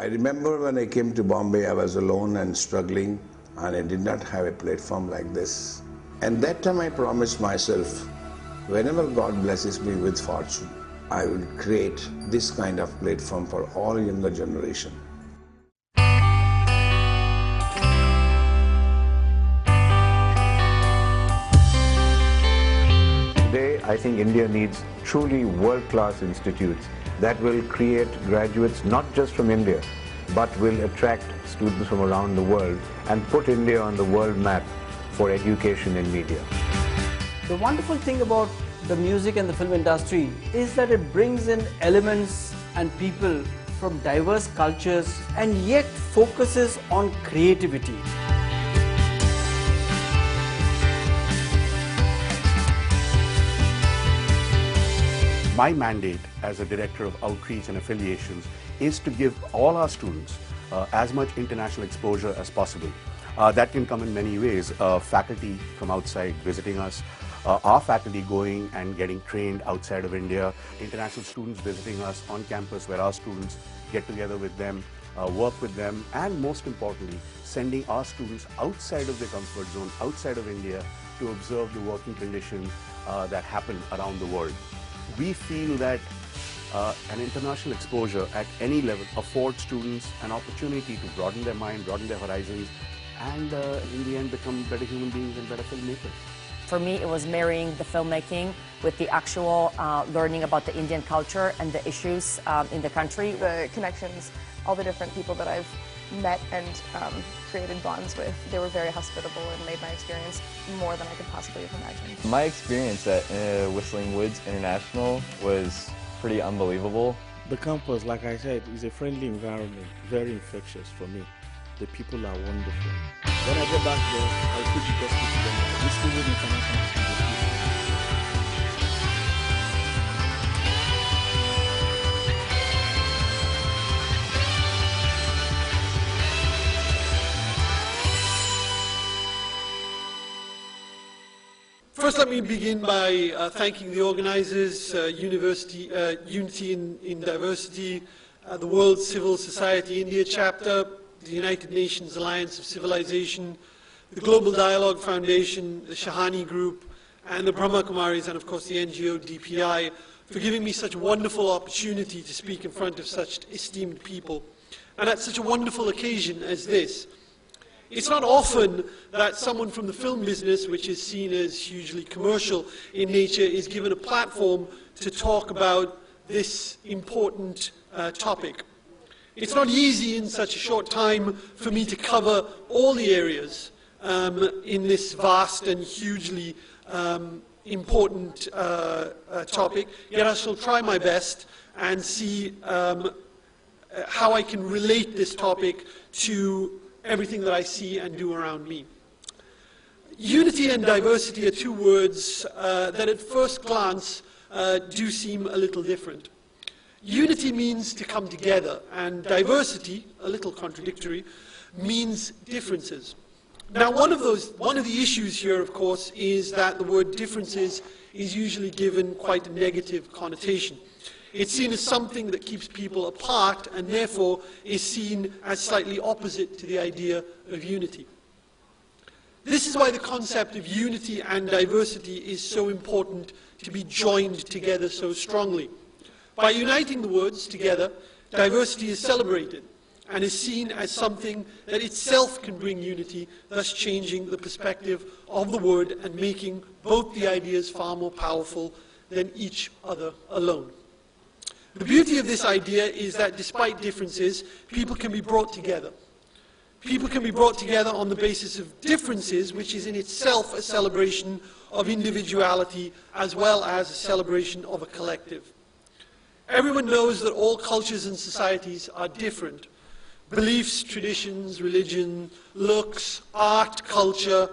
remember when I came to Bombay, I was alone and struggling, and I did not have a platform like this. And that time I promised myself, whenever God blesses me with fortune, I will create this kind of platform for all younger generation. Today, I think India needs truly world-class institutes that will create graduates not just from India, but will attract students from around the world and put India on the world map for education in media. The wonderful thing about the music and the film industry is that it brings in elements and people from diverse cultures and yet focuses on creativity. My mandate as a Director of Outreach and Affiliations is to give all our students as much international exposure as possible. That can come in many ways. Faculty from outside visiting us, our faculty going and getting trained outside of India, international students visiting us on campus where our students get together with them, work with them, and most importantly, sending our students outside of their comfort zone, outside of India, to observe the working conditions that happen around the world. We feel that an international exposure at any level affords students an opportunity to broaden their mind, broaden their horizons, and in the end become better human beings and better filmmakers. For me, it was marrying the filmmaking with the actual learning about the Indian culture and the issues in the country. The connections, all the different people that I've met and created bonds with, they were very hospitable and made my experience more than I could possibly have imagined. My experience at Whistling Woods International was pretty unbelievable. The campus, like I said, is a friendly environment, very infectious for me. The people are wonderful. When I get back there, I'll put the gospel to them. Whistling Woods International School. First, let me begin by thanking the organizers, Unity in Diversity, the World Civil Society India Chapter, the United Nations Alliance of Civilization, the Global Dialogue Foundation, the Shahani Group, and the Brahma Kumaris, and of course the NGO DPI, for giving me such a wonderful opportunity to speak in front of such esteemed people, and at such a wonderful occasion as this. It's not often that someone from the film business, which is seen as hugely commercial in nature, is given a platform to talk about this important topic. It's not easy in such a short time for me to cover all the areas in this vast and hugely important topic, yet I shall try my best and see how I can relate this topic to everything that I see and do around me. Unity and diversity are two words that at first glance do seem a little different. Unity means to come together, and diversity, a little contradictory, means differences. Now, one of the issues here, of course, is that the word differences is usually given quite a negative connotation. It's seen as something that keeps people apart and therefore is seen as slightly opposite to the idea of unity. This is why the concept of unity and diversity is so important to be joined together so strongly. By uniting the words together, diversity is celebrated and is seen as something that itself can bring unity, thus changing the perspective of the word and making both the ideas far more powerful than each other alone. The beauty of this idea is that despite differences, people can be brought together. People can be brought together on the basis of differences, which is in itself a celebration of individuality as well as a celebration of a collective. Everyone knows that all cultures and societies are different. Beliefs, traditions, religion, looks, art, culture,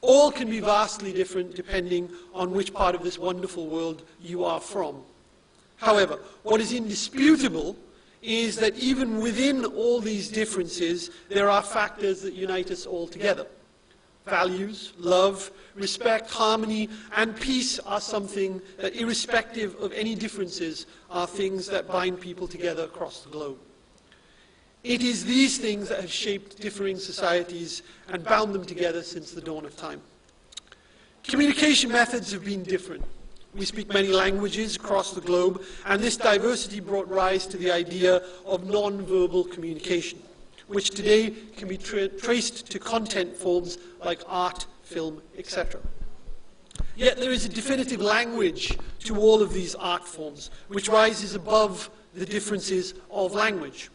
all can be vastly different depending on which part of this wonderful world you are from. However, what is indisputable is that even within all these differences, there are factors that unite us all together. Values, love, respect, harmony, and peace are something that, irrespective of any differences, are things that bind people together across the globe. It is these things that have shaped differing societies and bound them together since the dawn of time. Communication methods have been different. We speak many languages across the globe, and this diversity brought rise to the idea of non-verbal communication, which today can be traced to content forms like art, film, etc. Yet there is a definitive language to all of these art forms, which rises above the differences of language.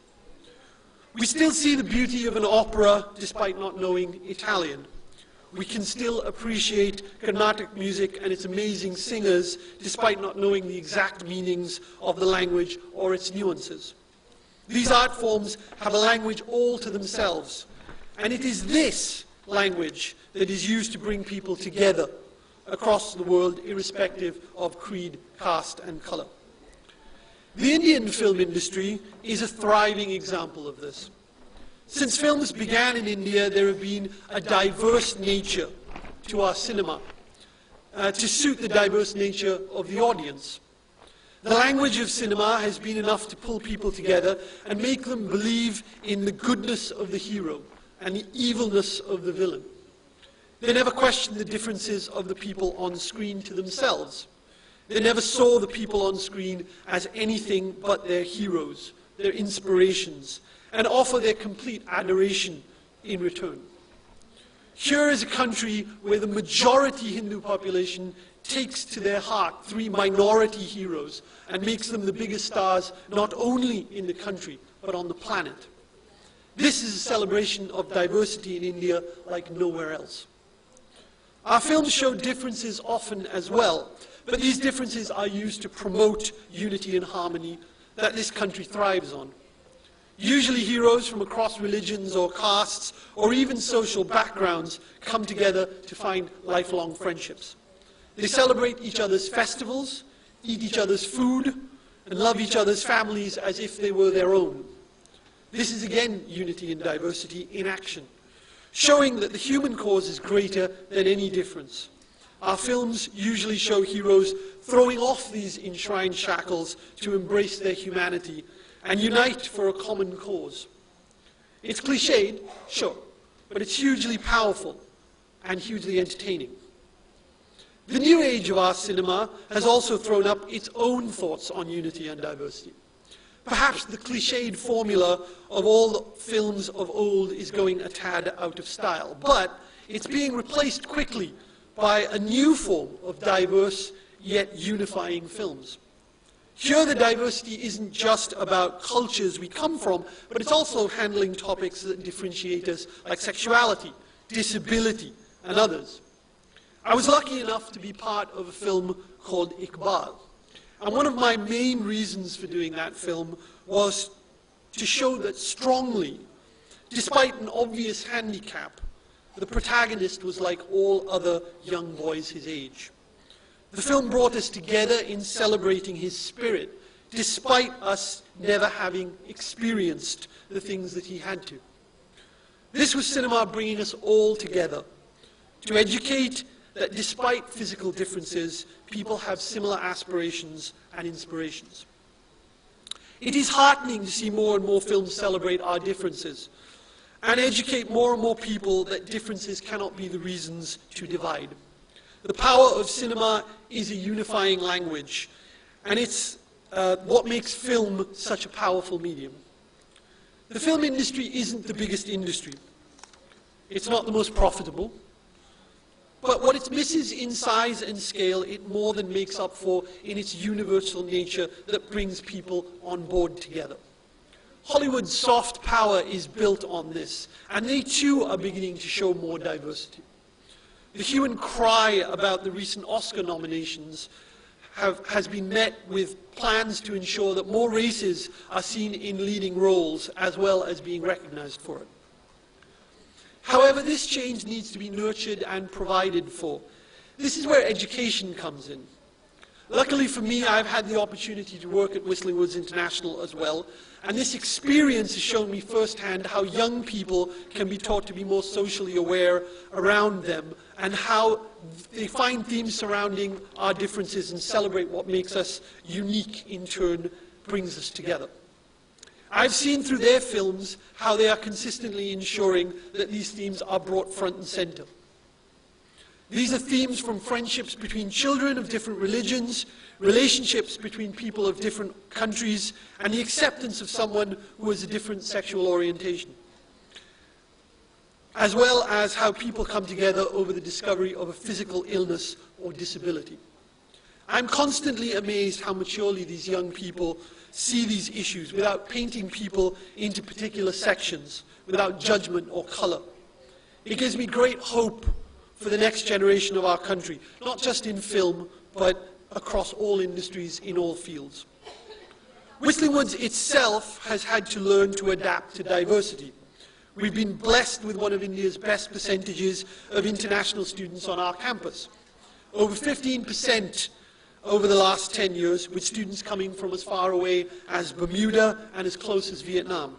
We still see the beauty of an opera despite not knowing Italian. We can still appreciate Carnatic music and its amazing singers despite not knowing the exact meanings of the language or its nuances. These art forms have a language all to themselves, and it is this language that is used to bring people together across the world, irrespective of creed, caste, and color. The Indian film industry is a thriving example of this. Since films began in India, there have been a diverse nature to our cinema, to suit the diverse nature of the audience. The language of cinema has been enough to pull people together and make them believe in the goodness of the hero and the evilness of the villain. They never questioned the differences of the people on screen to themselves. They never saw the people on screen as anything but their heroes, their inspirations, and offer their complete adoration in return. Here is a country where the majority Hindu population takes to their heart three minority heroes and makes them the biggest stars not only in the country but on the planet. This is a celebration of diversity in India like nowhere else. Our films show differences often as well, but these differences are used to promote unity and harmony that this country thrives on. Usually heroes from across religions or castes or even social backgrounds come together to find lifelong friendships. They celebrate each other's festivals, eat each other's food, and love each other's families as if they were their own. This is again unity and diversity in action, showing that the human cause is greater than any difference. Our films usually show heroes throwing off these enshrined shackles to embrace their humanity and unite for a common cause. It's cliched, sure, but it's hugely powerful and hugely entertaining. The new age of our cinema has also thrown up its own thoughts on unity and diversity. Perhaps the cliched formula of all the films of old is going a tad out of style, but it's being replaced quickly by a new form of diverse yet unifying films. Here the diversity isn't just about cultures we come from, but it's also handling topics that differentiate us, like sexuality, disability, and others. I was lucky enough to be part of a film called Iqbal. And one of my main reasons for doing that film was to show that strongly, despite an obvious handicap, the protagonist was like all other young boys his age. The film brought us together in celebrating his spirit, despite us never having experienced the things that he had to. This was cinema bringing us all together, to educate that despite physical differences, people have similar aspirations and inspirations. It is heartening to see more and more films celebrate our differences and educate more and more people that differences cannot be the reasons to divide. The power of cinema is a unifying language, and it's what makes film such a powerful medium. The film industry isn't the biggest industry. It's not the most profitable. But what it misses in size and scale, it more than makes up for in its universal nature that brings people on board together. Hollywood's soft power is built on this, and they too are beginning to show more diversity. The hue and cry about the recent Oscar nominations has been met with plans to ensure that more races are seen in leading roles as well as being recognized for it. However, this change needs to be nurtured and provided for. This is where education comes in. Luckily for me, I've had the opportunity to work at Whistling Woods International as well, and this experience has shown me firsthand how young people can be taught to be more socially aware around them, and how they find themes surrounding our differences and celebrate what makes us unique in turn brings us together. I've seen through their films how they are consistently ensuring that these themes are brought front and center. These are themes from friendships between children of different religions, relationships between people of different countries, and the acceptance of someone who has a different sexual orientation, as well as how people come together over the discovery of a physical illness or disability. I'm constantly amazed how maturely these young people see these issues without painting people into particular sections, without judgment or color. It gives me great hope for the next generation of our country, not just in film, but across all industries in all fields. Whistling Woods itself has had to learn to adapt to diversity. We've been blessed with one of India's best percentages of international students on our campus. Over 15% over the last 10 years, with students coming from as far away as Bermuda and as close as Vietnam.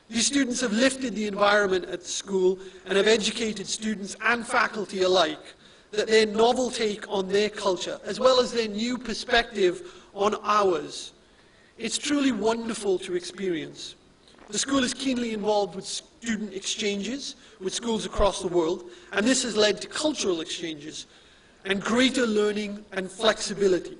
These students have lifted the environment at the school and have educated students and faculty alike that their novel take on their culture, as well as their new perspective on ours, it's truly wonderful to experience. The school is keenly involved with student exchanges with schools across the world, and this has led to cultural exchanges and greater learning and flexibility.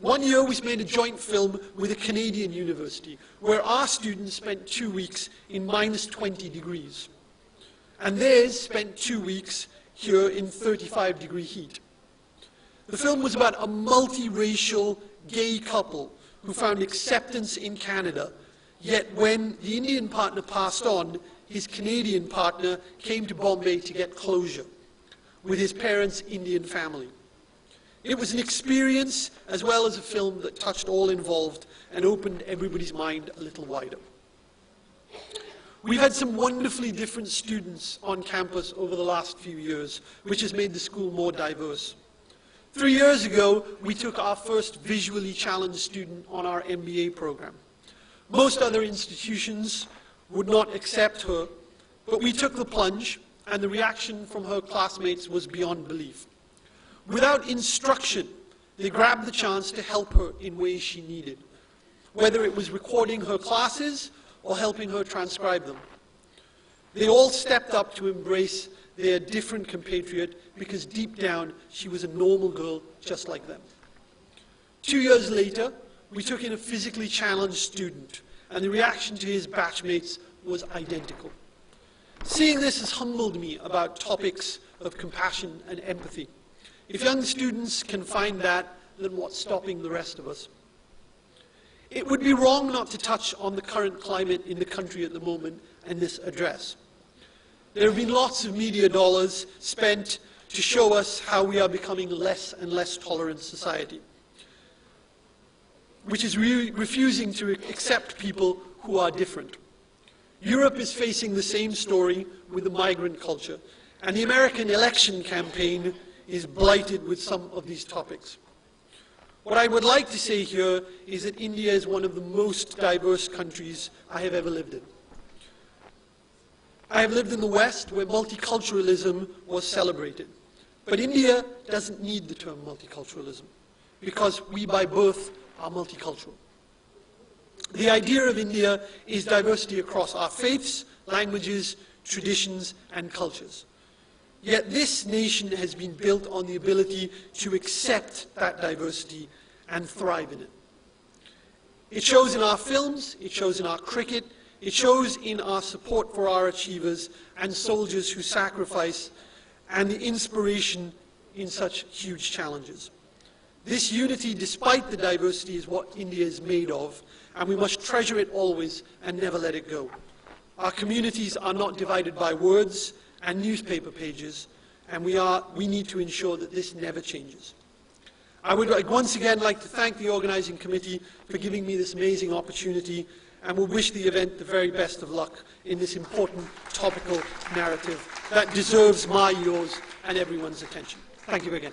One year we made a joint film with a Canadian university where our students spent 2 weeks in minus 20 degrees, and theirs spent 2 weeks here in 35-degree heat. The film was about a multiracial gay couple who found acceptance in Canada, yet when the Indian partner passed on, his Canadian partner came to Bombay to get closure with his parents' Indian family. It was an experience as well as a film that touched all involved and opened everybody's mind a little wider. We've had some wonderfully different students on campus over the last few years, which has made the school more diverse. 3 years ago, we took our first visually challenged student on our MBA program. Most other institutions would not accept her, but we took the plunge, and the reaction from her classmates was beyond belief. Without instruction, they grabbed the chance to help her in ways she needed, whether it was recording her classes or helping her transcribe them. They all stepped up to embrace their different compatriot because deep down she was a normal girl just like them. 2 years later, we took in a physically challenged student, and the reaction to his batchmates was identical. Seeing this has humbled me about topics of compassion and empathy. If young students can find that, then what's stopping the rest of us? It would be wrong not to touch on the current climate in the country at the moment in this address. There have been lots of media dollars spent to show us how we are becoming less and less tolerant society, which is refusing to accept people who are different. Europe is facing the same story with the migrant culture, and the American election campaign is blighted with some of these topics. What I would like to say here is that India is one of the most diverse countries I have ever lived in. I have lived in the West where multiculturalism was celebrated. But India doesn't need the term multiculturalism because we by birth are multicultural. The idea of India is diversity across our faiths, languages, traditions, and cultures. Yet this nation has been built on the ability to accept that diversity and thrive in it. It shows in our films, it shows in our cricket, it shows in our support for our achievers and soldiers who sacrifice, and the inspiration in such huge challenges. This unity, despite the diversity, is what India is made of, and we must treasure it always and never let it go. Our communities are not divided by words and newspaper pages, and we need to ensure that this never changes. I would once again like to thank the organizing committee for giving me this amazing opportunity, and will wish the event the very best of luck in this important topical narrative that deserves my, yours, and everyone's attention. Thank you again.